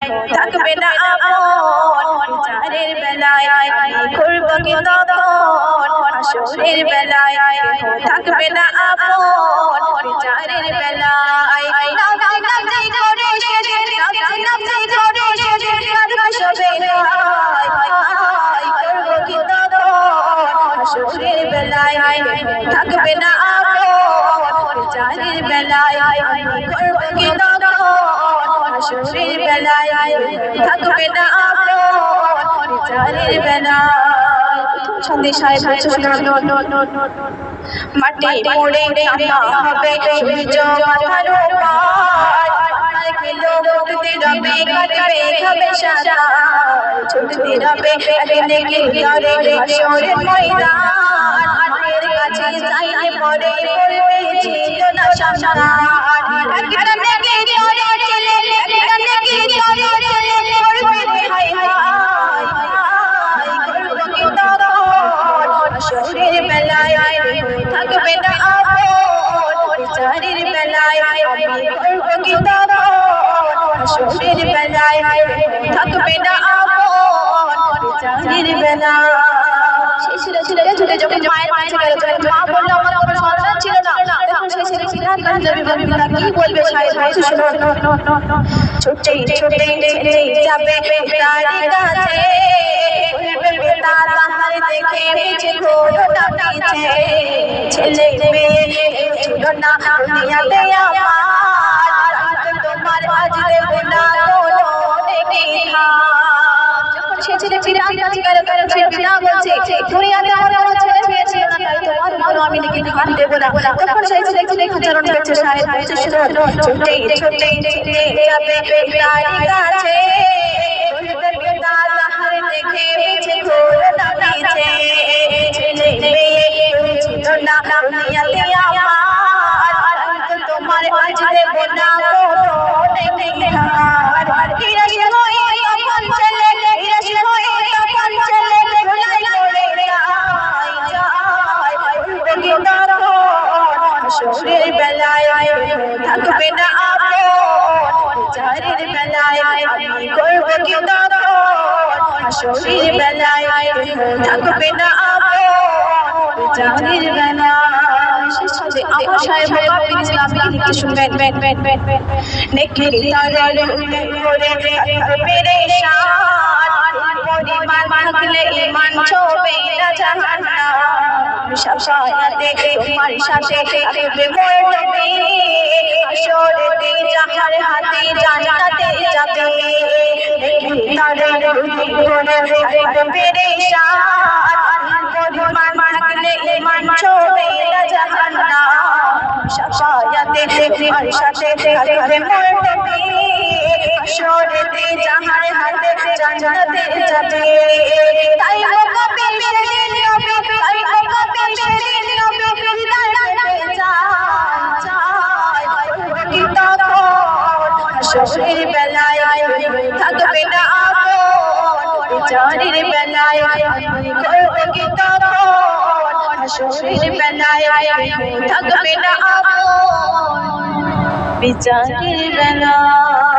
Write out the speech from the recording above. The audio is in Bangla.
থাকবে না আপন বিচারের বেলায় করব কি তখন হাসরের বেলায় থাকবে না আপন বিচারের বেলায় নাফসি নাফসি করে শেষে নাফসি নাফসি করে শেষে কাঁদবে সবে করব কি তখন হাসরের বেলায় থাকবে না আপন বিচারের বেলায় করব কি তখন হাসরের বেলায় থাকবে না আপন বিচারের বেলায় সন্দেশায় মাটি পড়ে কান্না হবে সূর্য মাথার উপর কিলো উঠতে রবে কাটবে খাবে সারা ছুটতে রবে একদিনে গিয়ে হাসরের ময়দান মায়ের কাছে যাইতে পড়ে বলবে ছিল না সামনে একটা নেকি তোরে চলে একটা নেকি তোরে চলে করবে হায় হাসরের বেলায় থাকবে না আপন বিচারের বেলায় আমি করব কি তখন হাসরের বেলায় থাকবে না আপন বিচারের বেলায় সেই ছেলে যখন মায়ের কাছে গেল মা বলল আমার কোনো সন্তান ছিল না তখন সেই ছেলে সিদ্ধান্ত নিল কি বলবে সাহেব ছুটে যাবে তার কাছে বলবে তারা দেখে পিছে ঘোড়া পিছে ছেলে মেয়ে ছিল না দুনিয়াতে আমার তোমার আজ দেব না কোনো দেখা যখন সে ছেলে ফিরে কাছে গেল ছেলে না বলছে দুনিয়াতে আমার কোনো ছেলে মেয়ে ছিল না তাই তোমার ভালো আমি নাকি ধান দেব না তখন সেই ছেলে উচ্চারণ করছে সাহেব বলছে শুনো ছুটে যাবে তার কাছে বলবে তারা দেখে পিছে ঘোড়া পিছে ছেলে মেয়ে ছিল না দুনিয়াতে আমার তোমার আজ দেব না কোনো দেখা হিরাস হয়ে তখন ছেলে হিরাস হয়ে তখন ছেলে ভুলাই করে যায় বলবে কি তখন হাসরের বেলায় থাকবে না আপন বিচারের বেলায় আমি করব কি তখন হাসরের বেলায় থাকবে না আপন বিচারের বেলায় শেষে আমার সাহেব কবির ইসলামী লিখে শুনবেন নেকির তারে করে পেরেশান পরিমাণ থাকলে ঈমান ছোবে না জাহান্নাম শাফায়াতে তোমার সাথে থাকবে মোর নবী হাসরেতে যাহার হাতে জান্নাতে যাবে নেকির তারে করে পেরেশান পরিমাণ থাকলে ঈমান ছোবে না জাহান্নাম শাফায়াতে তোমার সাথে থাকবে মোর নবী হাসরেতে যাহার হাতে জান্নাতে যাবে তাই কবির সেদিন নবী তাই কবির সেদিন নবী হৃদয় যায় করবে কি তখন হাসরের বেলায় থাকবে না আপন বিচারের বেলায় করবে কি তখন হাসরের বেলায় থাকবে না আপন বিচারের বেলায়।